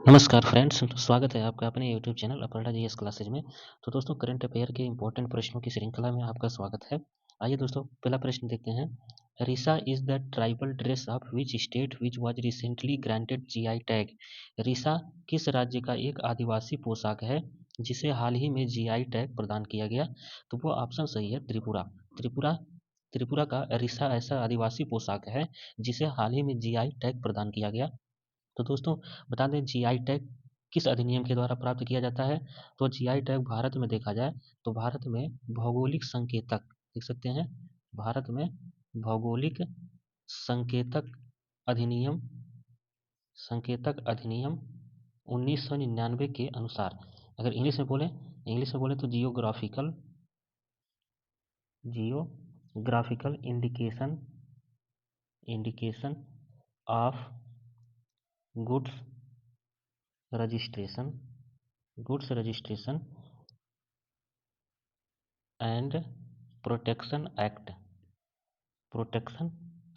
नमस्कार फ्रेंड्स, तो स्वागत है आपका अपने YouTube channel Aparna GS classes में। तो दोस्तों, करंट अफेयर के इंपॉर्टेंट प्रश्नों की श्रृंखला में आपका स्वागत है। आइए दोस्तों, पहला प्रश्न देखते हैं। Risa is the tribal dress of which state which was recently granted GI tag. Risa किस राज्य का एक आदिवासी पोशाक है जिसे हाल ही में जीआई टैग प्रदान किया गया? तो वो ऑप्शन सही है त्रिपुरा। त्रिपुरा त्रिपुरा का रिसा ऐसा आदिवासी पोशाक है जिसे हाल ही में जीआई टैग प्रदान किया गया। तो दोस्तों, बता दें जीआई टैग किस अधिनियम के द्वारा प्राप्त किया जाता है। तो जीआई टैग भारत में देखा जाए तो भारत में भौगोलिक संकेतक देख सकते हैं। भारत में भौगोलिक संकेतक अधिनियम संकेतक अधिनियम 1999 के अनुसार, अगर इंग्लिश में बोले तो geographical indication indication of goods registration goods registration and protection act protection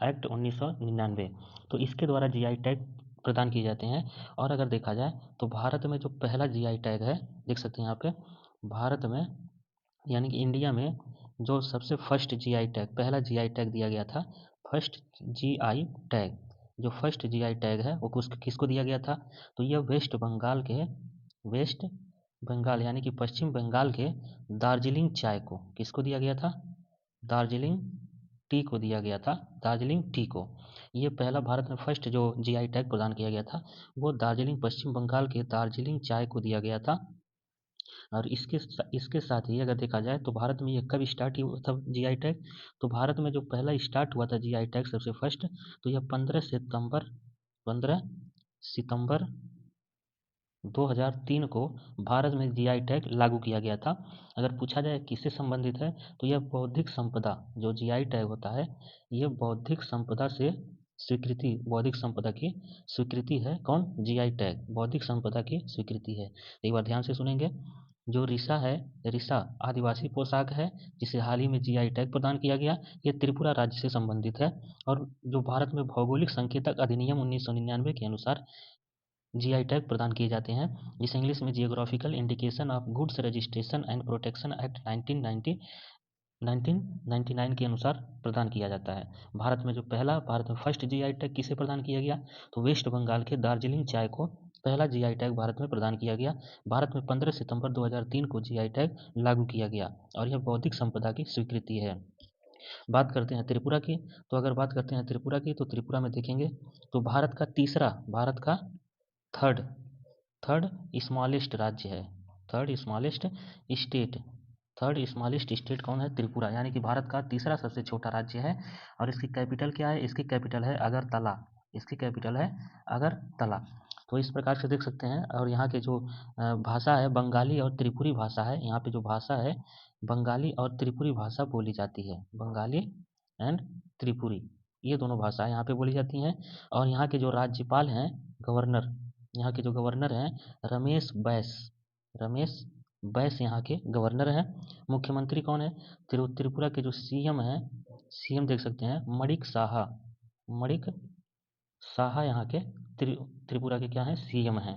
act 1999। तो इसके द्वारा जीआई टैग प्रदान किए जाते हैं। और अगर देखा जाए तो भारत में जो पहला जीआई टैग है, देख सकते हैं यहाँ पे, भारत में यानी कि इंडिया में जो सबसे फर्स्ट जीआई टैग, पहला जीआई टैग दिया गया था, फर्स्ट जीआई टैग, जो फर्स्ट जीआई टैग है वो किसको दिया गया था? तो यह वेस्ट बंगाल यानी कि पश्चिम बंगाल के दार्जिलिंग चाय को किसको दिया गया था? दार्जिलिंग टी को दिया गया था। दार्जिलिंग टी को, ये पहला भारत में फर्स्ट जो जीआई टैग प्रदान किया गया था वो दार्जिलिंग, पश्चिम बंगाल के दार्जिलिंग चाय को दिया गया था। और इसके साथ ही अगर देखा जाए तो भारत में ये कब स्टार्ट हुआ था जीआई टैग? तो भारत में जो पहला स्टार्ट हुआ था जीआई टैग सबसे फर्स्ट, तो यह 15 सितंबर 2003 को भारत में जीआई टैग लागू किया गया था। अगर पूछा जाए किससे संबंधित है, तो यह बौद्धिक संपदा, जो जीआई टैग होता है ये बौद्धिक संपदा की स्वीकृति है। कौन? जीआई टैग बौद्धिक संपदा की स्वीकृति है। एक बार ध्यान से सुनेंगे। जो रिसा है, रिसा आदिवासी पोशाक है जिसे हाल ही में जीआई टैग प्रदान किया गया। ये त्रिपुरा राज्य से संबंधित है। और जो भारत में भौगोलिक संकेतक अधिनियम 1999 के अनुसार जीआई टैग प्रदान किए जाते हैं, जिसे इंग्लिश में geographical indication of goods registration and protection act 1999 के अनुसार प्रदान किया जाता है। भारत में फर्स्ट जीआई टैग किसे प्रदान किया गया? तो वेस्ट बंगाल के दार्जिलिंग चाय को पहला जीआई टैग भारत में प्रदान किया गया। भारत में 15 सितंबर 2003 को जीआई टैग लागू किया गया और यह बौद्धिक संपदा की स्वीकृति है। बात करते हैं त्रिपुरा की। तो अगर बात करते हैं त्रिपुरा की, तो त्रिपुरा में देखेंगे तो भारत का थर्ड थर्ड स्मॉलेस्ट राज्य है। Third smallest state third smallest state कौन है? त्रिपुरा, यानी कि भारत का तीसरा सबसे छोटा राज्य है। और इसकी कैपिटल क्या है? इसकी कैपिटल है अगरतला। इसकी कैपिटल है अगरतला। तो इस प्रकार से देख सकते हैं। और यहाँ के जो भाषा है, बंगाली और त्रिपुरी भाषा है। यहाँ पे जो भाषा है, बंगाली और त्रिपुरी भाषा बोली जाती है। बंगाली एंड त्रिपुरी, ये दोनों भाषाएं यहाँ पे बोली जाती हैं। और यहाँ के जो राज्यपाल हैं, गवर्नर, यहाँ के जो गवर्नर हैं रमेश बैस यहाँ के गवर्नर हैं। मुख्यमंत्री कौन है? त्रिपुरा के जो सीएम हैं, सीएम देख सकते हैं मणिक साहा यहाँ के त्रिपुरा के क्या हैं? सीएम हैं।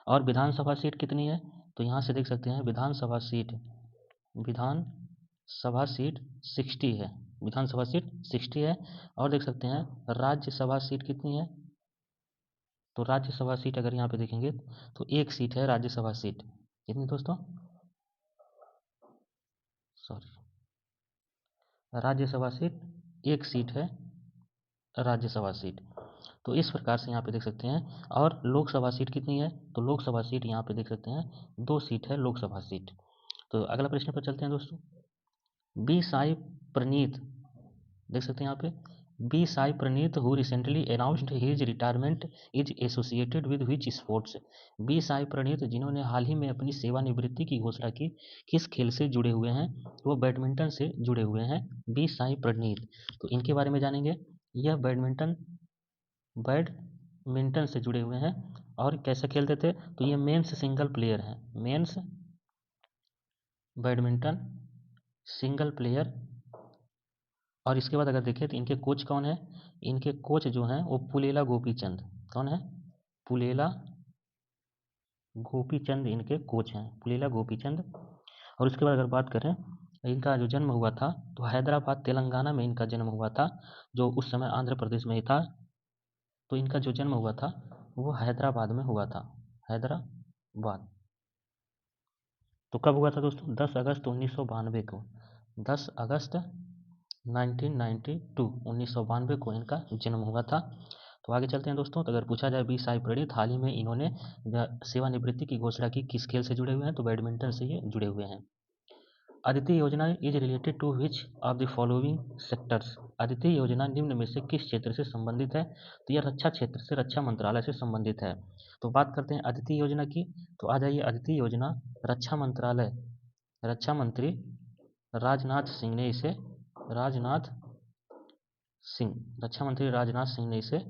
और विधानसभा सीट कितनी है? तो यहाँ से देख सकते हैं विधानसभा सीट 60 है। विधानसभा सीट 60 है। और देख सकते हैं राज्यसभा सीट कितनी है? तो राज्यसभा सीट अगर यहाँ पे देखेंगे तो एक सीट है राज्यसभा सीट। कितनी दोस्तों? सॉरी, राज्यसभा सीट एक सीट है, राज्यसभा सीट। तो इस प्रकार से यहाँ पे देख सकते हैं। और लोकसभा सीट कितनी है? तो लोकसभा सीट यहाँ पे देख सकते हैं 2 सीट है लोकसभा सीट। तो अगला प्रश्न पर चलते हैं दोस्तों। बी साई प्रणीत, देख सकते हैं यहाँ पे, B Sai Praneeth who recently announced his retirement is associated with which sports. B Sai Praneeth जिन्होंने हाल ही में अपनी सेवानिवृत्ति की घोषणा की, किस खेल से जुड़े हुए हैं? वो बैडमिंटन से जुड़े हुए हैं, बी साई प्रणीत। तो इनके बारे में जानेंगे। यह बैडमिंटन से जुड़े हुए हैं। और कैसे खेलते थे? तो ये मेंस सिंगल प्लेयर हैं, मेंस बैडमिंटन सिंगल प्लेयर। और इसके बाद अगर देखें तो इनके कोच कौन है? इनके कोच जो हैं वो पुलेला गोपीचंद। कौन है? पुलेला गोपीचंद इनके कोच हैं, पुलेला गोपीचंद। और उसके बाद अगर बात करें इनका जो जन्म हुआ था तो हैदराबाद तेलंगाना में इनका जन्म हुआ था, जो उस समय आंध्र प्रदेश में ही था। तो इनका जो जन्म हुआ था वो हैदराबाद में हुआ था, हैदराबाद। तो कब हुआ था दोस्तों? 10 अगस्त 1992 को, 10 अगस्त 1992 1992 को इनका जन्म हुआ था। तो आगे चलते हैं दोस्तों। तो अगर पूछा जाए बी साई प्रणीत हाल ही में इन्होंने सेवानिवृत्ति की घोषणा की, किस खेल से जुड़े हुए हैं? तो बैडमिंटन से ये जुड़े हुए हैं। अदिति योजना is related to which of the following sectors? Aditi योजना निम्न में से किस क्षेत्र से संबंधित है? तो यह रक्षा क्षेत्र से, रक्षा मंत्रालय से संबंधित है। तो बात करते हैं अदिति योजना की। तो आ जाइए, अदिति योजना रक्षा मंत्रालय, रक्षा मंत्री राजनाथ सिंह ने इसे, राजनाथ सिंह, रक्षा मंत्री राजनाथ सिंह ने इसे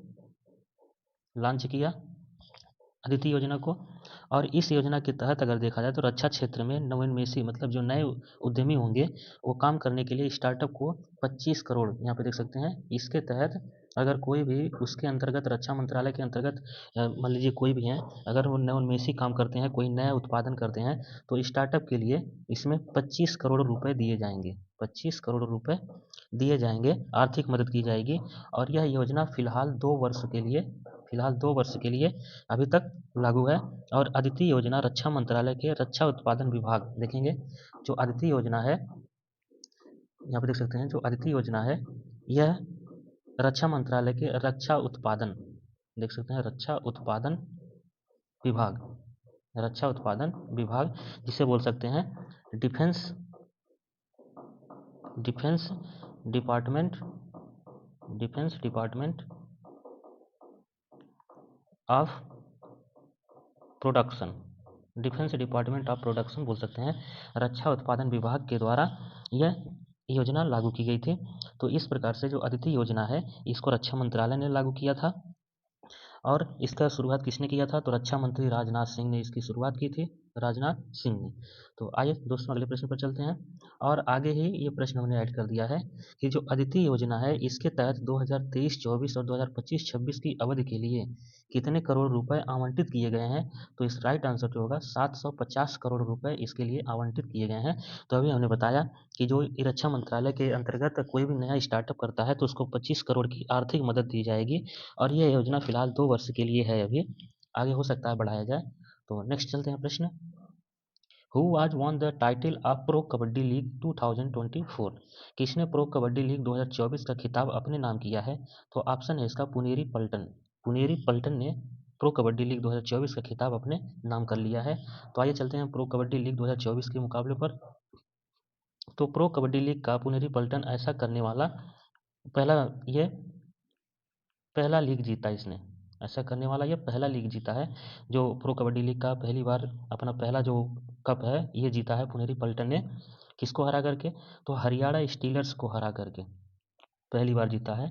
लॉन्च किया, अदिति योजना को। और इस योजना के तहत अगर देखा जाए तो रक्षा क्षेत्र में नवोन्मेषी, मतलब जो नए उद्यमी होंगे वो काम करने के लिए स्टार्टअप को 25 करोड़, यहाँ पे देख सकते हैं। इसके तहत अगर कोई भी उसके अंतर्गत, रक्षा मंत्रालय के अंतर्गत मान लीजिए कोई भी हैं, अगर वो नवोन्मेषी काम करते हैं, कोई नया उत्पादन करते हैं, तो स्टार्टअप के लिए इसमें 25 करोड़ रुपए दिए जाएंगे, 25 करोड़ रुपए दिए जाएंगे, आर्थिक मदद की जाएगी। और यह योजना फिलहाल 2 वर्ष के लिए, फिलहाल 2 वर्ष के लिए अभी तक लागू है। और अदिति योजना रक्षा मंत्रालय के रक्षा उत्पादन विभाग, देखेंगे जो अदिति योजना है, यहाँ पे देख सकते हैं, जो अदिति योजना है यह रक्षा मंत्रालय के रक्षा उत्पादन, देख सकते हैं, रक्षा उत्पादन विभाग, रक्षा उत्पादन विभाग, जिसे बोल सकते हैं defence, defence department, defence department of production, defence department of production बोल सकते हैं। रक्षा उत्पादन विभाग के द्वारा यह योजना लागू की गई थी। तो इस प्रकार से जो अदिति योजना है इसको रक्षा मंत्रालय ने लागू किया था। और इसका शुरुआत किसने किया था? तो रक्षा मंत्री राजनाथ सिंह ने इसकी शुरुआत की थी, राजनाथ सिंह ने। तो आइए दोस्तों अगले प्रश्न पर चलते हैं। और आगे ही ये प्रश्न हमने ऐड कर दिया है कि जो अदिति योजना है इसके तहत 2023-24 और 2025-26 की अवधि के लिए कितने करोड़ रुपए आवंटित किए गए हैं? तो इस राइट आंसर जो होगा 750 करोड़ रुपए इसके लिए आवंटित किए गए हैं। तो अभी हमने बताया कि जो रक्षा मंत्रालय के अंतर्गत कोई भी नया स्टार्टअप करता है तो उसको 25 करोड़ की आर्थिक मदद दी जाएगी। और ये योजना फिलहाल 2 वर्ष के लिए है, अभी आगे हो सकता है बढ़ाया जाए। तो नेक्स्ट चलते हैं प्रश्न। हु आज won the title of pro kabaddi league 2024? किसने प्रो कबड्डी लीग 2024 का खिताब अपने नाम किया है? तो ऑप्शन है इसका पुनेरी पल्टन, पुनेरी पल्टन ने प्रो कबड्डी लीग 2024 का खिताब अपने नाम कर लिया है। तो आइए चलते हैं प्रो कबड्डी लीग 2024 के मुकाबले पर। तो प्रो कबड्डी लीग का पुनेरी पल्टन ऐसा करने वाला पहला, ये पहला लीग जीता इसने, ऐसा करने वाला ये पहला लीग जीता है। जो प्रो कबड्डी लीग का पहली बार अपना पहला जो कप है ये जीता है पुनेरी पल्टन ने, किसको हरा करके? तो हरियाणा स्टीलर्स को हरा करके पहली बार जीता है,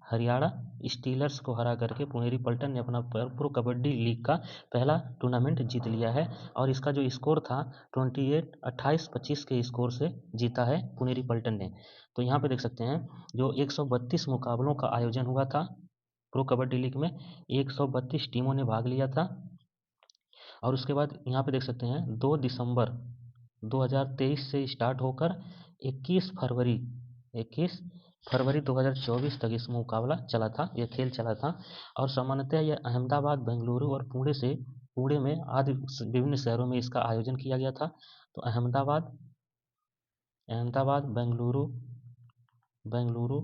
हरियाणा स्टीलर्स को हरा करके पुनेरी पल्टन ने अपना प्रो कबड्डी लीग का पहला टूर्नामेंट जीत लिया है। और इसका जो स्कोर था 28-25 के स्कोर से जीता है पुनेरी पल्टन ने। तो यहाँ पे देख सकते हैं जो 132 मुकाबलों का आयोजन हुआ था प्रो कबड्डी लीग में, 132 टीमों ने भाग लिया था। और उसके बाद यहाँ पे देख सकते हैं 2 दिसंबर 2023 से स्टार्ट होकर 21 फरवरी 21 फरवरी 2024 तक इस मुकाबला चला था, यह खेल चला था। और सामान्यतः यह अहमदाबाद, बेंगलुरु और पुणे में आदि विभिन्न शहरों में इसका आयोजन किया गया था। तो अहमदाबाद, बेंगलुरु,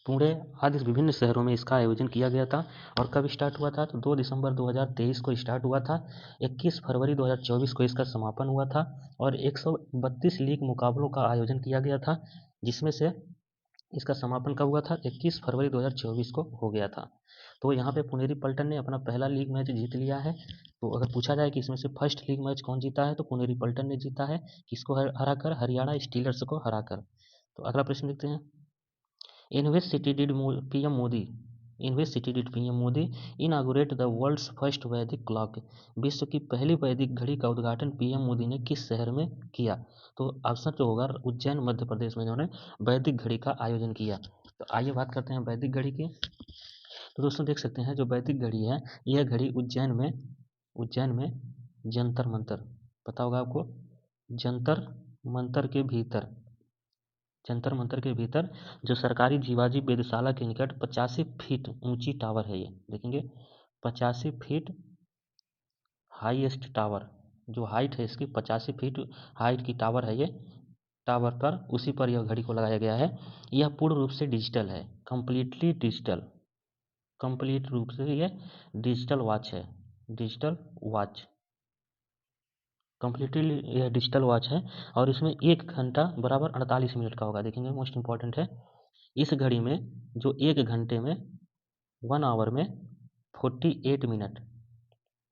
पुणे आदि विभिन्न शहरों में इसका आयोजन किया गया था। और कब स्टार्ट हुआ था? तो 2 दिसंबर 2023 को स्टार्ट हुआ था, 21 फरवरी 2024 को इसका समापन हुआ था। और 132 लीग मुकाबलों का आयोजन किया गया था, जिसमें से इसका समापन कब हुआ था? 21 फरवरी 2024 को हो गया था। तो यहाँ पे पुनेरी पल्टन ने अपना पहला लीग मैच जीत लिया है। तो अगर पूछा जाए कि इसमें से फर्स्ट लीग मैच कौन जीता है, तो पुनेरी पल्टन ने जीता है, किसको हरा कर? हरियाणा स्टीलर्स को हरा कर। तो अगला प्रश्न देखते हैं। In which city did PM Modi inaugurate the world's first वैदिक क्लॉक? विश्व की पहली वैदिक घड़ी का उद्घाटन पीएम मोदी ने किस शहर में किया? तो ऑप्शन जो होगा उज्जैन, मध्य प्रदेश में इन्होंने वैदिक घड़ी का आयोजन किया। तो आइए बात करते हैं वैदिक घड़ी की। तो दोस्तों देख सकते हैं जो वैदिक घड़ी है यह घड़ी उज्जैन में जंतर मंतर, पता होगा आपको, जंतर मंतर के भीतर, जंतर मंतर के भीतर जो सरकारी जीवाजी वेधशाला के निकट 85 फीट ऊंची टावर है, ये देखेंगे 85 फीट हाईएस्ट टावर, जो हाइट है इसकी 85 फीट हाइट की टावर है ये, टावर पर उसी पर यह घड़ी को लगाया गया है। यह पूर्ण रूप से डिजिटल है, कंप्लीटली डिजिटल, कंप्लीट रूप से ये डिजिटल वॉच है, डिजिटल वॉच, कंप्लीटली यह डिजिटल वॉच है। और इसमें 1 घंटा बराबर 48 मिनट का होगा, देखेंगे मोस्ट इंपॉर्टेंट है। इस घड़ी में जो 1 घंटे में 1 आवर में 48 मिनट,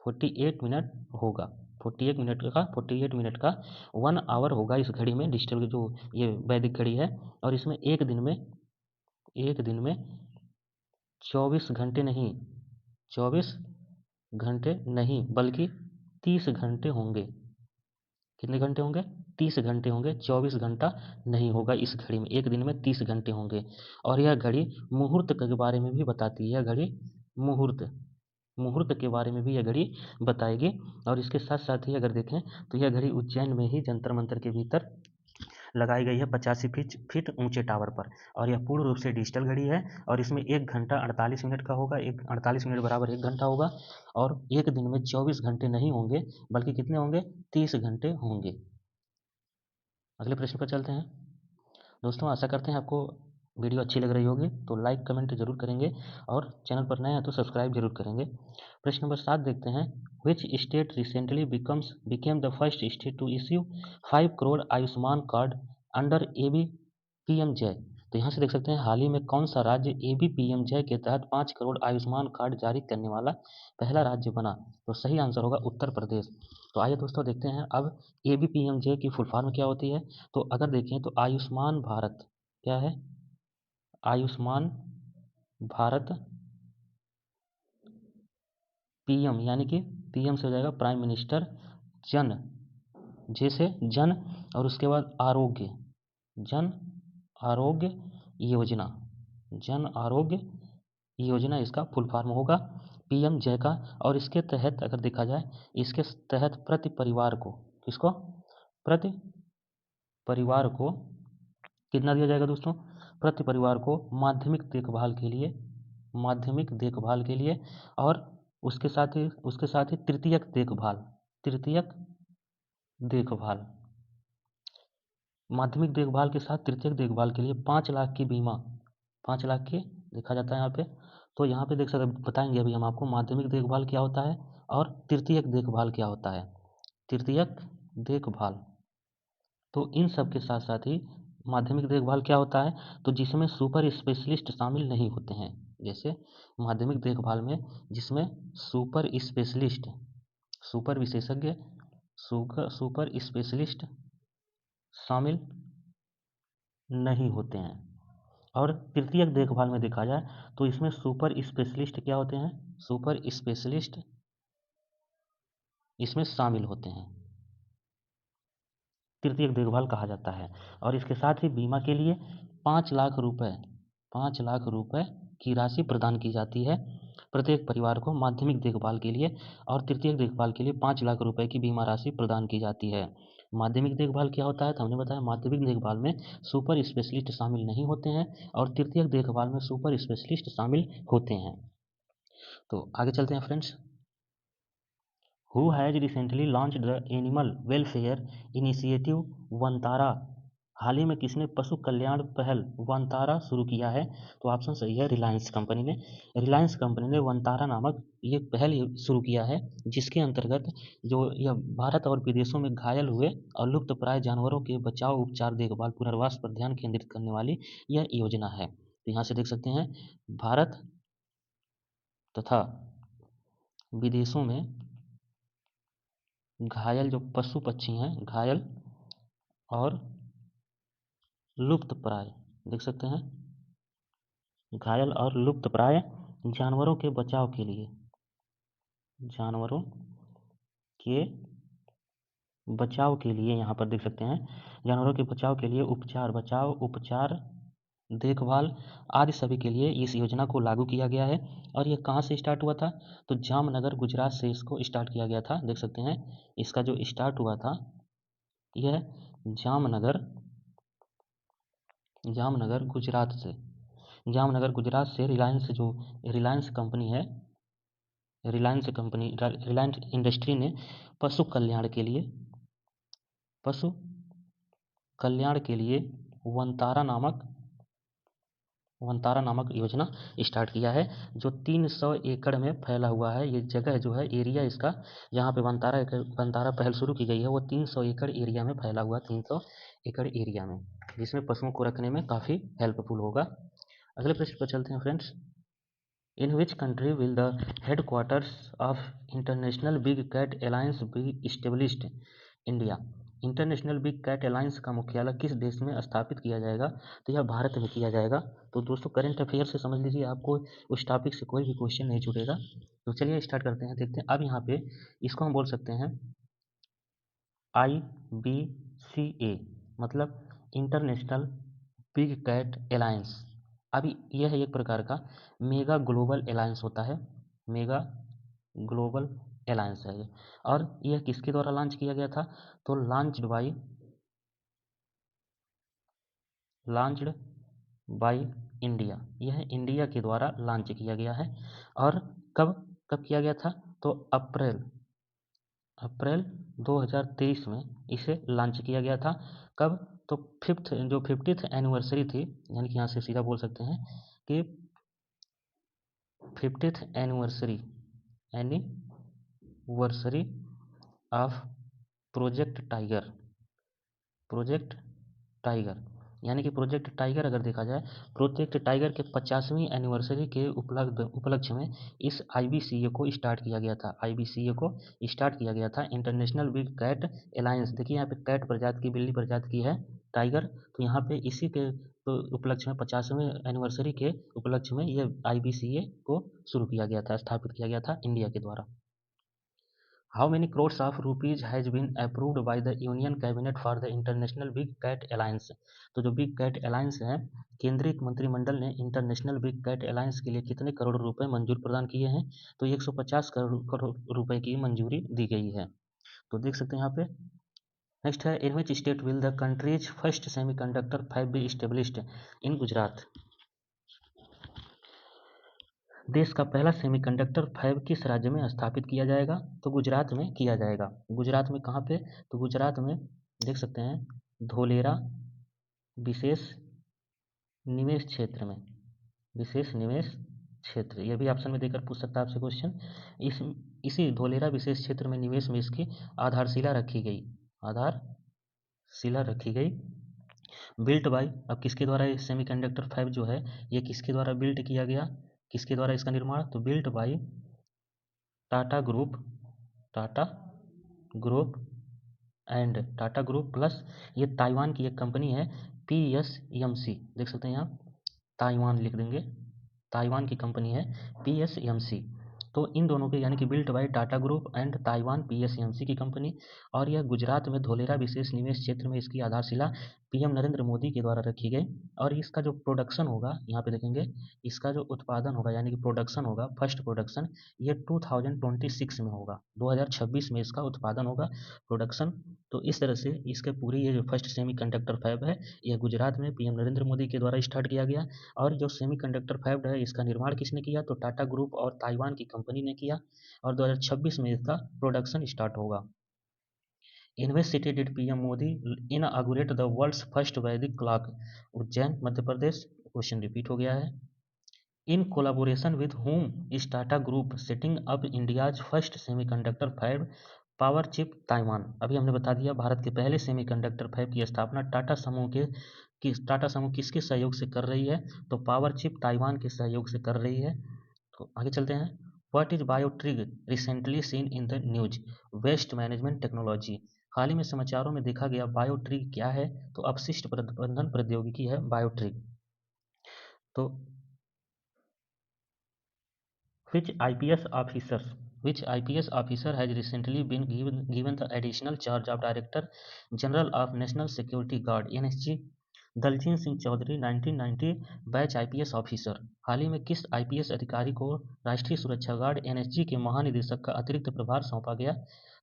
48 मिनट होगा, 48 मिनट का 1 आवर होगा इस घड़ी में, डिजिटल जो ये वैदिक घड़ी है। और इसमें एक दिन में 24 घंटे नहीं, 24 घंटे नहीं बल्कि 30 घंटे होंगे। कितने घंटे होंगे? 30 घंटे होंगे, 24 घंटा नहीं होगा इस घड़ी में, एक दिन में 30 घंटे होंगे। और यह घड़ी मुहूर्त के बारे में भी बताती है, यह घड़ी मुहूर्त, मुहूर्त के बारे में भी यह घड़ी बताएगी। और इसके साथ साथ ही अगर देखें तो यह घड़ी उज्जैन में ही जंतर मंतर के भीतर लगाई गई है, 85 फीट ऊंचे टावर पर। और यह पूर्ण रूप से डिजिटल घड़ी है। और इसमें 1 घंटा 48 मिनट का होगा, 48 मिनट बराबर 1 घंटा होगा। और एक दिन में 24 घंटे नहीं होंगे बल्कि कितने होंगे? 30 घंटे होंगे। अगले प्रश्न पर चलते हैं। दोस्तों आशा करते हैं आपको वीडियो अच्छी लग रही होगी, तो लाइक कमेंट जरूर करेंगे और चैनल पर नए हैं तो सब्सक्राइब जरूर करेंगे। प्रश्न नंबर 7 देखते हैं। Which state recently became the first state to issue 5 crore Ayushman card under ABPM-जय। तो यहाँ से देख सकते हैं हाल ही में कौन सा राज्य ABPM-जय के तहत 5 करोड़ आयुष्मान कार्ड जारी करने वाला पहला राज्य बना। तो सही आंसर होगा उत्तर प्रदेश। तो आइए दोस्तों देखते हैं अब ABPM-जय की फुल फॉर्म क्या होती है। तो अगर देखें तो आयुष्मान भारत क्या है? आयुष्मान भारत PM, यानी कि PM से हो जाएगा प्राइम मिनिस्टर जन, जैसे जन और उसके बाद आरोग्य, जन आरोग्य योजना, जन आरोग्य योजना इसका फुल फॉर्म होगा PM-जय का। और इसके तहत अगर देखा जाए, इसके तहत प्रति परिवार को, किसको? प्रति परिवार को कितना दिया जाएगा दोस्तों? प्रति परिवार को माध्यमिक देखभाल के लिए, माध्यमिक देखभाल के लिए और उसके साथ ही तृतीयक देखभाल, तृतीयक देखभाल, माध्यमिक देखभाल के साथ तृतीयक देखभाल के लिए 5 लाख की बीमा, 5 लाख की देखा जाता है यहाँ पे। तो यहाँ पे देख सकते बताएंगे अभी हम आपको माध्यमिक देखभाल क्या होता है और तृतीयक देखभाल क्या होता है। तृतीयक देखभाल, तो इन सब के साथ साथ ही माध्यमिक देखभाल क्या होता है, तो जिसमें सुपर स्पेशलिस्ट शामिल नहीं होते हैं। जैसे माध्यमिक देखभाल में जिसमें सुपर स्पेशलिस्ट, सुपर विशेषज्ञ, सुपर स्पेशलिस्ट शामिल नहीं होते हैं। और तृतीयक देखभाल में देखा जाए तो इसमें सुपर स्पेशलिस्ट क्या होते हैं? सुपर स्पेशलिस्ट इसमें शामिल होते हैं, तृतीयक देखभाल कहा जाता है। और इसके साथ ही बीमा के लिए 5 लाख रुपए, 5 लाख रुपए की राशि प्रदान की जाती है प्रत्येक परिवार को माध्यमिक देखभाल के लिए। और तृतीयक देखभाल के लिए 5 लाख रुपए की बीमा राशि प्रदान की जाती है। माध्यमिक देखभाल क्या होता है, तो हमने बताया माध्यमिक देखभाल में सुपर स्पेशलिस्ट शामिल नहीं होते हैं और तृतीयक देखभाल में सुपर स्पेशलिस्ट शामिल होते हैं। तो आगे चलते हैं friends. Who has recently launched the animal welfare initiative Vantara. हाल ही में किसने पशु कल्याण पहल वनतारा शुरू किया है? तो ऑप्शन सही है रिलायंस कंपनी ने। रिलायंस कंपनी ने वनतारा नामक ये पहल शुरू किया है, जिसके अंतर्गत जो यह भारत और विदेशों में घायल हुए और लुप्त प्राय जानवरों के बचाव, उपचार, देखभाल, पुनर्वास पर ध्यान केंद्रित करने वाली यह योजना है। तो यहाँ से देख सकते हैं भारत तथा विदेशों में घायल जो पशु पक्षी हैं, घायल और लुप्त प्राय, देख सकते हैं घायल और लुप्त प्राय जानवरों के बचाव के लिए, जानवरों के बचाव के लिए यहाँ पर देख सकते हैं जानवरों के बचाव के लिए उपचार, बचाव, उपचार, देखभाल आदि सभी के लिए इस योजना को लागू किया गया है। और ये कहाँ से स्टार्ट हुआ था? तो जामनगर गुजरात से इसको स्टार्ट किया गया था। देख सकते हैं इसका जो स्टार्ट हुआ था यह जामनगर जामनगर गुजरात से जामनगर गुजरात से रिलायंस कंपनी है, रिलायंस इंडस्ट्री ने पशु कल्याण के लिए वनतारा नामक योजना स्टार्ट किया है, जो 300 एकड़ में फैला हुआ है। ये जगह जो है, एरिया इसका जहाँ पे वनतारा पहल शुरू की गई है, वो 300 एकड़ एरिया में फैला हुआ, 300 एकड़ एरिया में, जिसमें पशुओं को रखने में काफ़ी हेल्पफुल होगा। अगले प्रश्न पर चलते हैं friends. In which country will the headquarters of international big cat alliance be established? India. International big cat alliance का मुख्यालय किस देश में स्थापित किया जाएगा? तो यह भारत में किया जाएगा। तो दोस्तों करंट अफेयर से समझ लीजिए, आपको उस टॉपिक से कोई भी क्वेश्चन नहीं छूटेगा। तो चलिए स्टार्ट करते हैं, देखते हैं। अब यहाँ पे इसको हम बोल सकते हैं IBCA, मतलब इंटरनेशनल बिग कैट अलायंस। अभी यह एक प्रकार का मेगा ग्लोबल अलायंस होता है, मेगा ग्लोबल अलायंस है ये। और यह किसके द्वारा लॉन्च किया गया था? तो लॉन्च्ड बाय इंडिया, यह इंडिया के द्वारा लॉन्च किया गया है। और कब कब किया गया था? तो अप्रैल 2023 में इसे लॉन्च किया गया था। कब? तो 50th एनिवर्सरी थी, यानी कि यहाँ से सीधा बोल सकते हैं कि 50th anniversary of project tiger, यानी कि प्रोजेक्ट टाइगर अगर देखा जाए, प्रोजेक्ट टाइगर के 50वीं एनिवर्सरी के उपलक्ष्य में इस IBCA को स्टार्ट किया गया था। International big cat alliance. देखिए यहाँ पे कैट प्रजाति की, बिल्ली प्रजाति की है टाइगर, तो यहाँ पे इसी के उपलक्ष्य में 50वें एनिवर्सरी के उपलक्ष्य में ये IBCA को शुरू किया गया था, स्थापित किया गया था इंडिया के द्वारा। How many crores of rupees has been approved by the Union Cabinet for the International Big Cat Alliance? तो जो बिग कैट अलायंस है, केंद्रीय मंत्रिमंडल ने इंटरनेशनल बिग कैट अलायंस के लिए कितने करोड़ रुपए मंजूर प्रदान किए हैं? तो 150 करोड़ रुपए की मंजूरी दी गई है। तो देख सकते हैं यहाँ पे। नेक्स्ट है, in which state will the country's first semiconductor fab be established? In Gujarat. देश का पहला सेमीकंडक्टर फैब किस राज्य में स्थापित किया जाएगा? तो गुजरात में किया जाएगा। गुजरात में कहाँ पे? तो गुजरात में देख सकते हैं धोलेरा विशेष निवेश क्षेत्र में, विशेष निवेश क्षेत्र, यह भी ऑप्शन में देकर पूछ सकता है आपसे क्वेश्चन। इसी धोलेरा विशेष क्षेत्र में निवेश में इसकी आधारशिला रखी गई। बिल्ट बाय, अब किसके द्वारा ये सेमीकंडक्टर फैब जो है, ये किसके द्वारा बिल्ट किया गया, किसके द्वारा इसका निर्माण? तो built by Tata group Tata group plus ये ताइवान की एक कंपनी है PSMC। देख सकते हैं यहाँ ताइवान लिख देंगे, ताइवान की कंपनी है PSMC। तो इन दोनों के, यानी कि built by Tata group and Taiwan PSMC की कंपनी, और यह गुजरात में धोलेरा विशेष निवेश क्षेत्र में इसकी आधारशिला PM नरेंद्र मोदी के द्वारा रखी गई। और इसका जो प्रोडक्शन होगा, यहाँ पे देखेंगे, इसका जो उत्पादन होगा यानी कि प्रोडक्शन होगा, फर्स्ट प्रोडक्शन, ये 2026 में होगा, 2026 में इसका उत्पादन होगा, प्रोडक्शन। तो इस तरह से इसके पूरी ये जो फर्स्ट सेमीकंडक्टर फैब है, यह गुजरात में PM नरेंद्र मोदी के द्वारा स्टार्ट किया गया। और जो सेमीकंडक्टर फैब है, इसका निर्माण किसने किया? तो टाटा ग्रुप और ताइवान की कंपनी ने किया, और 2026 में इसका प्रोडक्शन स्टार्ट होगा। In which city did PM Modi inaugurate the world's first Vedic clock? Ujjain, Madhya Pradesh. Question repeat हो गया है। In collaboration with whom is Tata Group setting up India's first semiconductor fab power chip Taiwan? अभी हमने बता दिया, भारत के पहले सेमीकंडक्टर फैब की स्थापना टाटा समूह किसके सहयोग से कर रही है? तो पावर चिप ताइवान के सहयोग से कर रही है। तो आगे चलते हैं। What is Biotrig recently seen in the news? Waste management technology. हाल ही में समाचारों में देखा गया बायोट्रिग क्या है? तो अपशिष्ट प्रबंधन प्रौद्योगिकी है बायोट्रिग। तो Which IPS officer has recently been given the additional charge of Director General of National Security Guard (NSG)? Daljeet Singh Chaudhary 1990 batch IPS officer. हाल ही में किस आईपीएस अधिकारी को राष्ट्रीय सुरक्षा गार्ड एनएसजी के महानिदेशक का अतिरिक्त प्रभार सौंपा गया?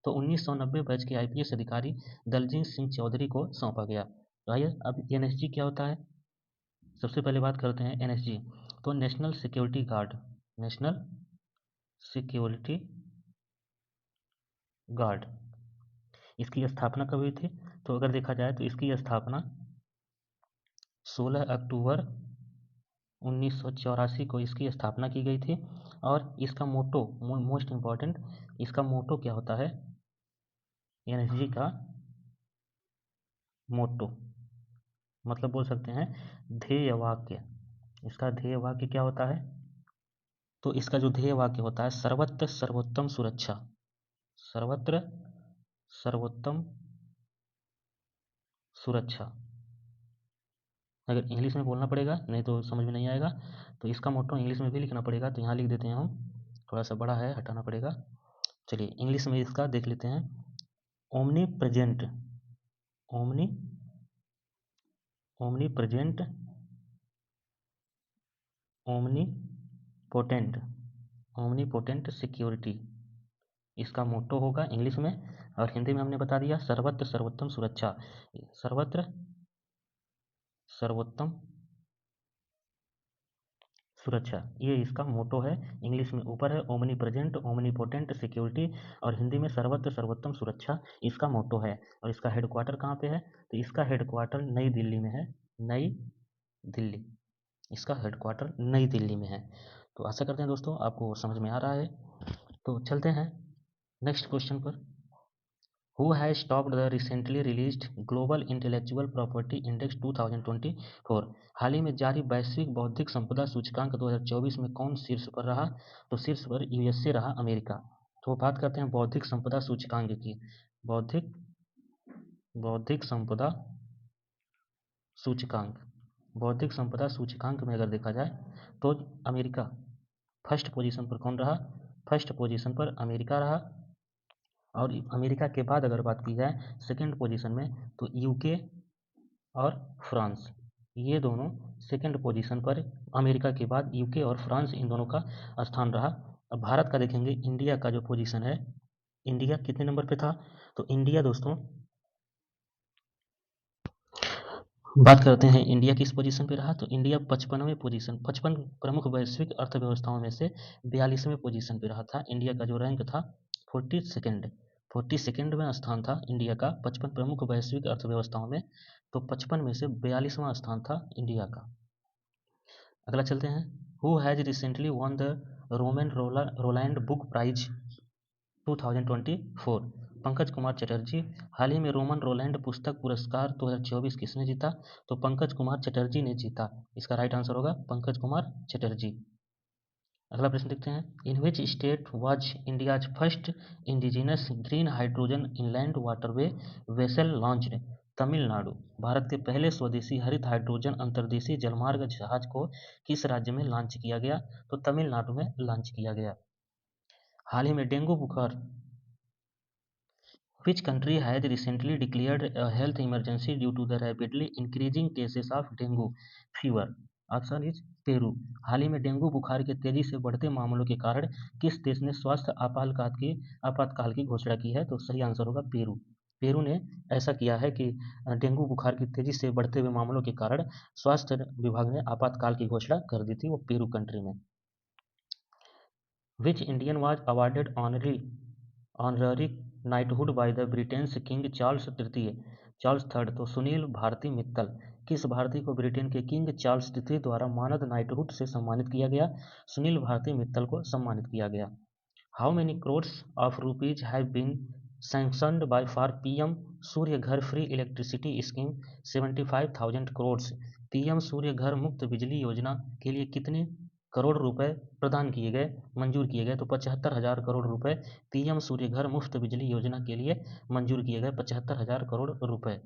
तो 1990 बैच के आईपीएस अधिकारी दलजीत सिंह चौधरी को सौंपा गया। आइए अब एनएसजी क्या होता है, सबसे पहले बात करते हैं एनएसजी। तो national security guard, national security guard, इसकी स्थापना कब हुई थी? तो अगर देखा जाए तो इसकी स्थापना 16 अक्टूबर 1984 को इसकी स्थापना की गई थी। और इसका मोटो, मोस्ट इम्पॉर्टेंट, इसका मोटो क्या होता है? एनएसजी का मोटो मतलब बोल सकते हैं ध्येय वाक्य। इसका ध्येय वाक्य क्या होता है? तो इसका जो ध्येय वाक्य होता है सर्वत्र सर्वोत्तम सुरक्षा, सर्वत्र सर्वोत्तम सुरक्षा। अगर इंग्लिश में बोलना पड़ेगा, नहीं तो समझ में नहीं आएगा, तो इसका मोटो इंग्लिश में भी लिखना पड़ेगा। तो यहाँ लिख देते हैं हम, थोड़ा सा बड़ा है, हटाना पड़ेगा। चलिए इंग्लिश में इसका देख लेते हैं। Omni present, omni omni present, omni potent, omni potent security, इसका मोटो होगा इंग्लिश में। और हिंदी में हमने बता दिया सर्वत्र सर्वोत्तम सुरक्षा, सर्वत्र सर्वोत्तम सुरक्षा, ये इसका मोटो है। इंग्लिश में ऊपर है omni present, omni potent security, और हिंदी में सर्वत्र सर्वोत्तम सुरक्षा इसका मोटो है। और इसका हेडक्वार्टर कहाँ पे है? तो इसका हेडक्वार्टर नई दिल्ली में है, नई दिल्ली, इसका हेडक्वार्टर नई दिल्ली में है। तो आशा करते हैं दोस्तों आपको समझ में आ रहा है। तो चलते हैं नेक्स्ट क्वेश्चन पर। Who has topped the recently released Global Intellectual Property Index 2024? हाल ही में जारी वैश्विक बौद्धिक संपदा सूचकांक 2024 में कौन शीर्ष पर रहा? तो शीर्ष पर यूएसए रहा, अमेरिका। तो बात करते हैं बौद्धिक संपदा सूचकांक की। बौद्धिक संपदा सूचकांक, बौद्धिक संपदा सूचकांक में अगर देखा जाए तो अमेरिका फर्स्ट पोजीशन पर कौन रहा? फर्स्ट पोजीशन पर अमेरिका रहा। और अमेरिका के बाद अगर बात की जाए सेकंड पोजीशन में, तो यूके और फ्रांस, ये दोनों सेकंड पोजीशन पर, अमेरिका के बाद यूके और फ्रांस, इन दोनों का स्थान रहा। अब भारत का देखेंगे, इंडिया का जो पोजीशन है, इंडिया कितने नंबर पे था? तो इंडिया दोस्तों, बात करते हैं इंडिया किस पोजीशन पे रहा? तो इंडिया 55वें पोजीशन, 55 प्रमुख वैश्विक अर्थव्यवस्थाओं में से 42वें पोजीशन पे रहा था। इंडिया का जो रैंक था 42वें स्थान था इंडिया का 55 प्रमुख वैश्विक अर्थव्यवस्थाओं में। तो 55 में से 42वां स्थान था इंडिया का। अगला चलते हैं। Who has recently won the Romain Rolland book prize 2024? Pankaj Kumar Chatterjee. हाल ही में रोमन रोलैंड पुस्तक पुरस्कार 2024 किसने जीता? तो पंकज कुमार चटर्जी ने जीता। इसका राइट आंसर होगा पंकज कुमार चटर्जी। अगला प्रश्न देखते हैं। In which state was India's first indigenous green hydrogen inland waterway vessel launched? Tamil Nadu. Bharat के पहले स्वदेशी हरित हाइड्रोजन अंतर्देशीय जलमार्ग जहाज को किस राज्य में लॉन्च किया गया? तो तमिलनाडु में लॉन्च किया गया। हाल ही में डेंगू बुखार, Which country has recently declared a health emergency due to the rapidly increasing cases of dengue fever? Option is Peru. हाल ही में डेंगू बुखार के तेजी से बढ़ते मामलों के कारण किस देश ने स्वास्थ्य आपातकाल की घोषणा की है? तो सही आंसर होगा पेरू। पेरू ने ऐसा किया है कि डेंगू बुखार की तेजी से बढ़ते हुए मामलों के कारण स्वास्थ्य विभाग ने आपातकाल की घोषणा कर दी थी, वो पेरू कंट्री में। Which Indian was awarded honorary knighthood by the Britain's king Charles third? तो सुनील भारती मित्तल। किस भारतीय को ब्रिटेन के किंग चार्ल्स तृतीय द्वारा मानद नाइटहुड से सम्मानित किया गया? सुनील भारती मित्तल को सम्मानित किया गया। How many crores of rupees have been sanctioned by for PM Surya Ghar free electricity scheme 75,000 crores? PM Surya Ghar मुफ्त बिजली योजना के लिए कितने करोड़ रुपए प्रदान किए गए, मंजूर किए गए? तो 75,000 करोड़ रुपए पीएम सूर्य घर मुफ्त बिजली योजना के लिए मंजूर किए गए, 75,000 करोड़ रुपए।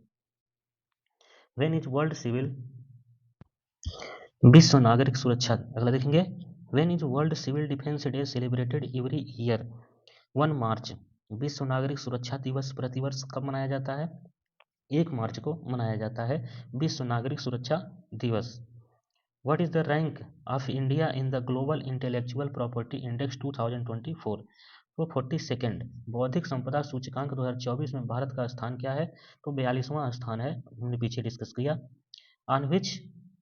व्हेन इज वर्ल्ड सिविल, विश्व नागरिक सुरक्षा, अगला देखेंगे। When is world civil defence day celebrated every year? 1 March. विश्व नागरिक सुरक्षा दिवस प्रतिवर्ष कब मनाया जाता है? 1 मार्च को मनाया जाता है विश्व नागरिक सुरक्षा दिवस। What is the rank of India in the global intellectual property index 2024? तो 42nd बौद्धिक संपदा सूचकांक 2024 में भारत का स्थान क्या है? तो 42वां स्थान है, हमने पीछे डिस्कस किया। On which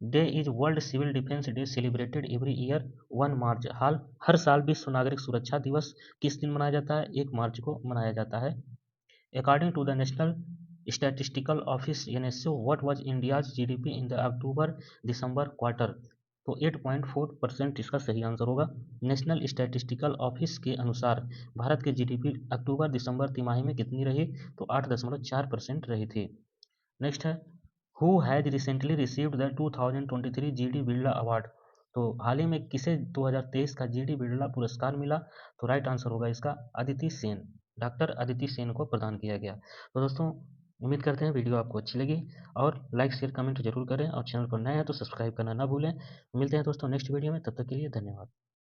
day is world civil defence day celebrated every year? 1 March. हर साल विश्व नागरिक सुरक्षा दिवस किस दिन मनाया जाता है? 1 मार्च को मनाया जाता है। According to the national statistical office NSO, what was India's GDP in the October December quarter? तो 8.4% इसका सही आंसर होगा। नेशनल स्टैटिस्टिकल ऑफिस के अनुसार भारत के जीडीपी अक्टूबर दिसंबर तिमाही में कितनी रही? तो 8.4% रही थी। नेक्स्ट है, who has recently received the 2023 GD Birla award? तो हाल ही में किसे 2023 का जीडी बिरला पुरस्कार मिला? तो राइट आंसर होगा इसका अदिति सेन, डॉक्टर अदिति सेन को प्रदान किया गया। तो दोस्तों, उम्मीद करते हैं वीडियो आपको अच्छी लगी, और लाइक शेयर कमेंट जरूर करें, और चैनल पर नए हैं तो सब्सक्राइब करना ना भूलें। मिलते हैं दोस्तों नेक्स्ट वीडियो में, तब तक के लिए धन्यवाद।